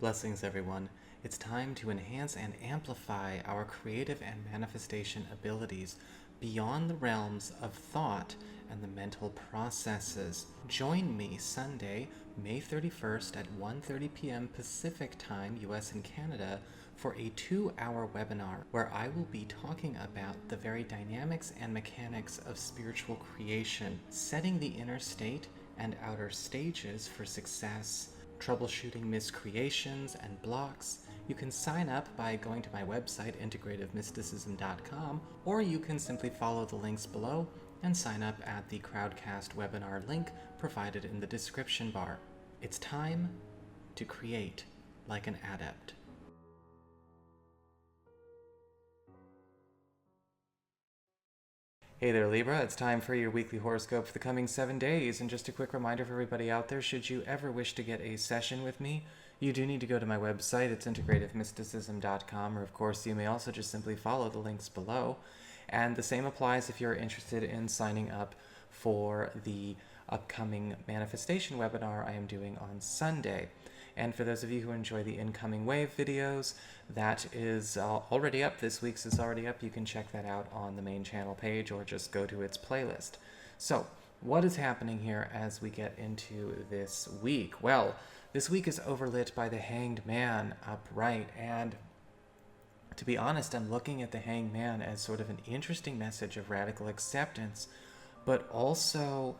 Blessings, everyone. It's time to enhance and amplify our creative and manifestation abilities beyond the realms of thought and the mental processes. Join me Sunday, May 31st at 1:30 p.m. Pacific Time, US and Canada, for a 2-hour webinar where I will be talking about the very dynamics and mechanics of spiritual creation, setting the inner state and outer stages for success, troubleshooting miscreations and blocks. You can sign up by going to my website, integrativemysticism.com, or you can simply follow the links below and sign up at the Crowdcast webinar link provided in the description bar. It's time to create like an adept. Hey there, Libra. It's time for your weekly horoscope for the coming 7 days. And just a quick reminder for everybody out there, should you ever wish to get a session with me, you do need to go to my website. It's integrativemysticism.com, or of course, you may also just simply follow the links below. And the same applies if you're interested in signing up for the upcoming manifestation webinar I am doing on Sunday. And for those of you who enjoy the incoming wave videos, that is already up. This week's is already up. You can check that out on the main channel page or just go to its playlist. So what is happening here as we get into this week? Well, this week is overlit by the Hanged Man upright, and to be honest, I'm looking at the Hanged Man as sort of an interesting message of radical acceptance, but also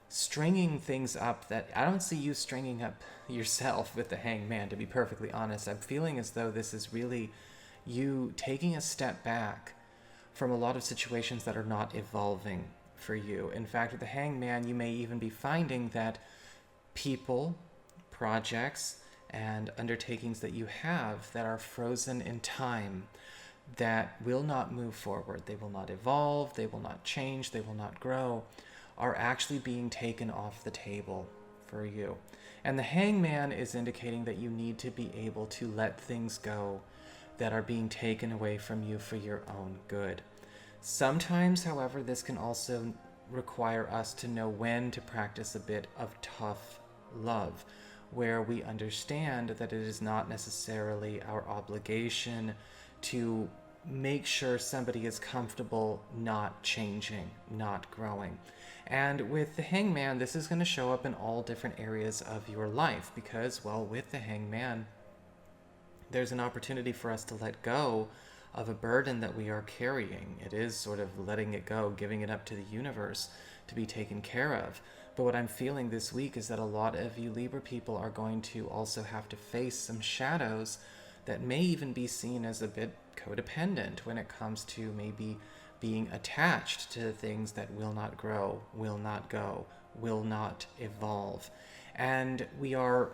stringing things up that I don't see you stringing up yourself with the Hanged Man, to be perfectly honest. I'm feeling as though this is really you taking a step back from a lot of situations that are not evolving for you. In fact, with the Hanged Man, you may even be finding that people, projects, and undertakings that you have that are frozen in time, that will not move forward, they will not evolve, they will not change, they will not grow, are actually being taken off the table for you. And the Hanged Man is indicating that you need to be able to let things go that are being taken away from you for your own good. Sometimes, however, this can also require us to know when to practice a bit of tough love, where we understand that it is not necessarily our obligation to make sure somebody is comfortable not changing, not growing. And with the Hanged Man, this is going to show up in all different areas of your life because, well, with the Hanged Man, there's an opportunity for us to let go of a burden that we are carrying. It is sort of letting it go, giving it up to the universe to be taken care of. But what I'm feeling this week is that a lot of you Libra people are going to also have to face some shadows that may even be seen as a bit codependent when it comes to maybe being attached to things that will not grow, will not go, will not evolve. And we are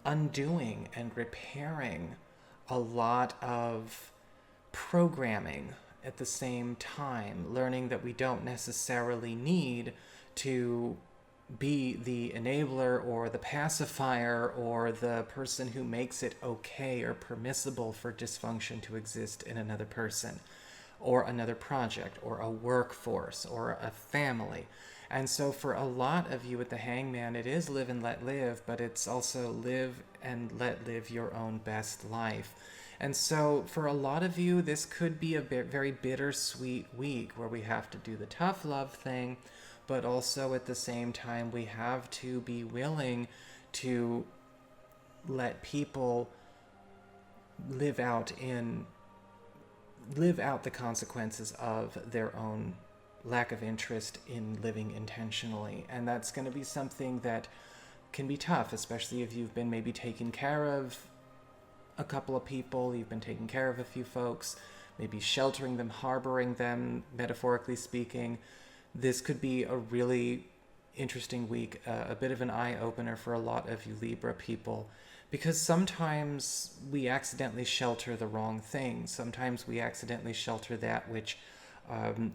undoing and repairing a lot of programming at the same time, learning that we don't necessarily need to be the enabler or the pacifier or the person who makes it okay or permissible for dysfunction to exist in another person or another project or a workforce or a family. And so for a lot of you with the Hanged Man, it is live and let live, but it's also live and let live your own best life. And so for a lot of you, this could be a very bittersweet week where we have to do the tough love thing, but also at the same time, we have to be willing to let people live out the consequences of their own lack of interest in living intentionally. And that's going to be something that can be tough, especially if you've been maybe taking care of a couple of people, you've been taking care of a few folks, maybe sheltering them, harboring them, metaphorically speaking. This could be a really interesting week, a bit of an eye-opener for a lot of you Libra people, because sometimes we accidentally shelter the wrong thing. Sometimes we accidentally shelter that which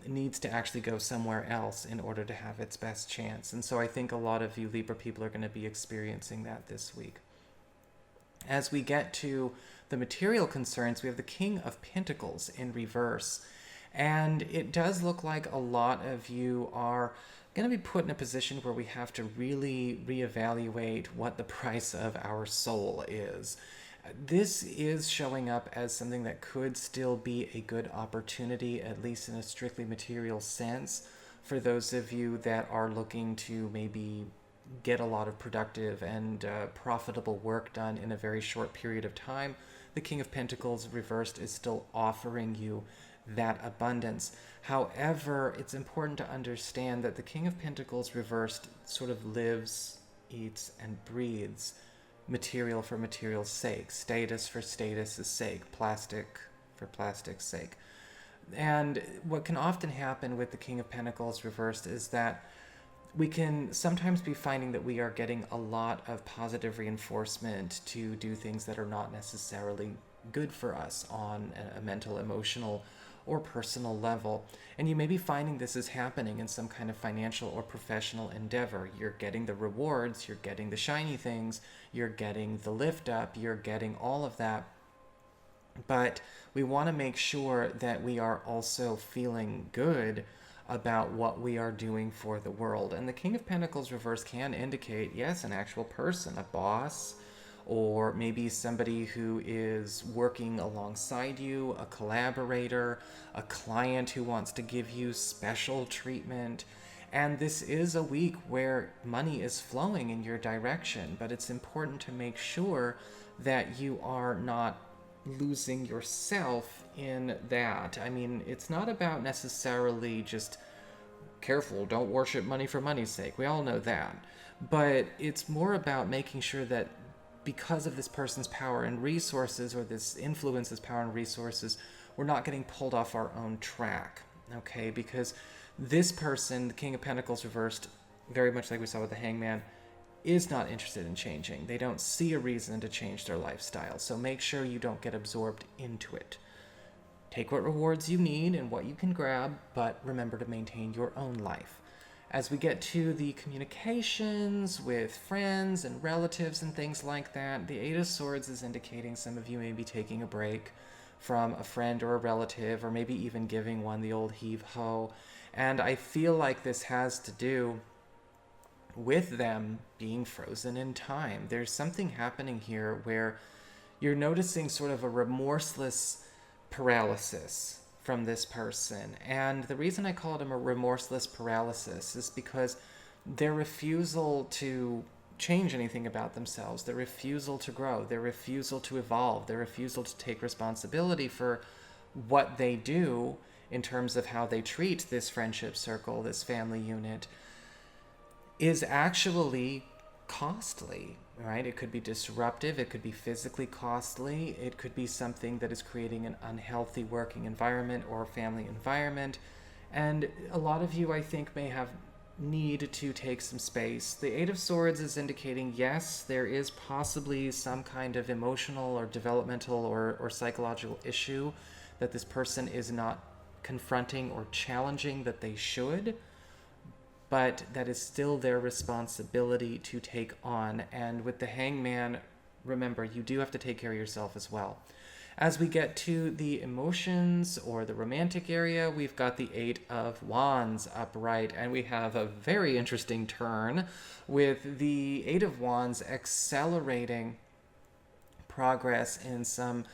needs to actually go somewhere else in order to have its best chance. And so I think a lot of you Libra people are going to be experiencing that this week. As we get to the material concerns, we have the King of Pentacles in reverse. And it does look like a lot of you are going to be put in a position where we have to really reevaluate what the price of our soul is. This is showing up as something that could still be a good opportunity, at least in a strictly material sense, for those of you that are looking to maybe get a lot of productive and profitable work done in a very short period of time. The King of Pentacles reversed is still offering you that abundance. However, it's important to understand that the King of Pentacles reversed sort of lives, eats, and breathes material for material's sake, status for status's sake, plastic for plastic's sake. And what can often happen with the King of Pentacles reversed is that we can sometimes be finding that we are getting a lot of positive reinforcement to do things that are not necessarily good for us on a mental, emotional, or personal level. And you may be finding this is happening in some kind of financial or professional endeavor. You're getting the rewards, you're getting the shiny things, you're getting the lift up, you're getting all of that. But we want to make sure that we are also feeling good about what we are doing for the world. And the King of Pentacles reverse can indicate, yes, an actual person, a boss, or maybe somebody who is working alongside you, a collaborator, a client who wants to give you special treatment. And this is a week where money is flowing in your direction, but it's important to make sure that you are not losing yourself in that. I mean, it's not about necessarily just careful, don't worship money for money's sake. We all know that. But it's more about making sure that because of this person's power and resources, or this influence's power and resources, we're not getting pulled off our own track, okay? Because this person, the King of Pentacles reversed, very much like we saw with the Hangman, is not interested in changing. They don't see a reason to change their lifestyle. So make sure you don't get absorbed into it. Take what rewards you need and what you can grab, but remember to maintain your own life. As we get to the communications with friends and relatives and things like that, the Eight of Swords is indicating some of you may be taking a break from a friend or a relative, or maybe even giving one the old heave-ho. And I feel like this has to do with them being frozen in time. There's something happening here where you're noticing sort of a remorseless paralysis from this person. And the reason I call it a remorseless paralysis is because their refusal to change anything about themselves, their refusal to grow, their refusal to evolve, their refusal to take responsibility for what they do in terms of how they treat this friendship circle, this family unit, is actually costly, right? It could be disruptive, it could be physically costly, it could be something that is creating an unhealthy working environment or family environment. And a lot of you, I think, may have need to take some space. The Eight of Swords is indicating, yes, there is possibly some kind of emotional or developmental or psychological issue that this person is not confronting or challenging that they should, but that is still their responsibility to take on. And with the Hangman, remember, you do have to take care of yourself as well. As we get to the emotions or the romantic area, we've got the Eight of Wands upright, and we have a very interesting turn with the Eight of Wands accelerating progress in some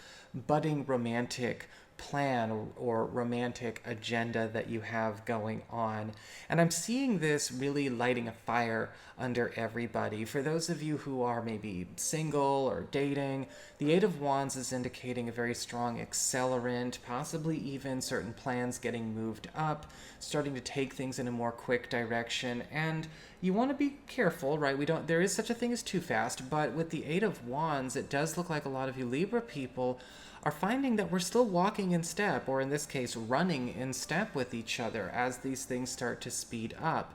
budding romantic plan or romantic agenda that you have going on. And I'm seeing this really lighting a fire under everybody. For those of you who are maybe single or dating, the Eight of Wands is indicating a very strong accelerant, possibly even certain plans getting moved up, starting to take things in a more quick direction. And you want to be careful, right? There is such a thing as too fast, but with the Eight of Wands, it does look like a lot of you Libra people are finding that we're still walking in step, or in this case, running in step with each other as these things start to speed up.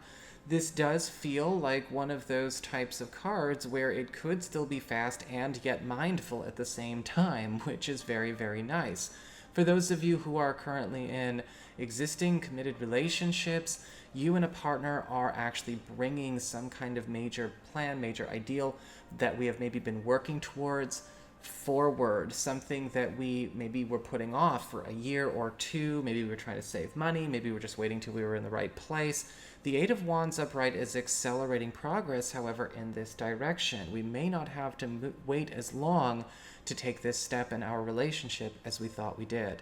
This does feel like one of those types of cards where it could still be fast and yet mindful at the same time, which is very, very nice. For those of you who are currently in existing committed relationships, you and a partner are actually bringing some kind of major plan, major ideal that we have maybe been working towards forward, something that we maybe were putting off for a year or two. Maybe we were trying to save money, maybe we were just waiting till we were in the right place. The Eight of Wands upright is accelerating progress, however, in this direction. We may not have to wait as long to take this step in our relationship as we thought we did.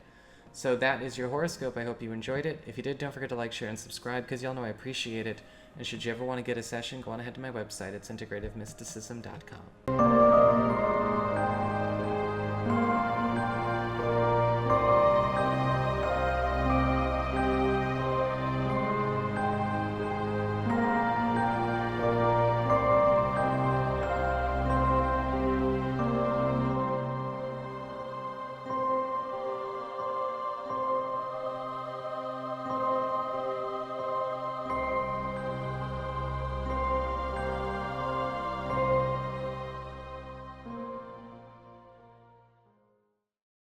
So that is your horoscope. I hope you enjoyed it. If you did, don't forget to like, share, and subscribe, because y'all know I appreciate it. And should you ever want to get a session, go on ahead to my website. It's integrativemysticism.com.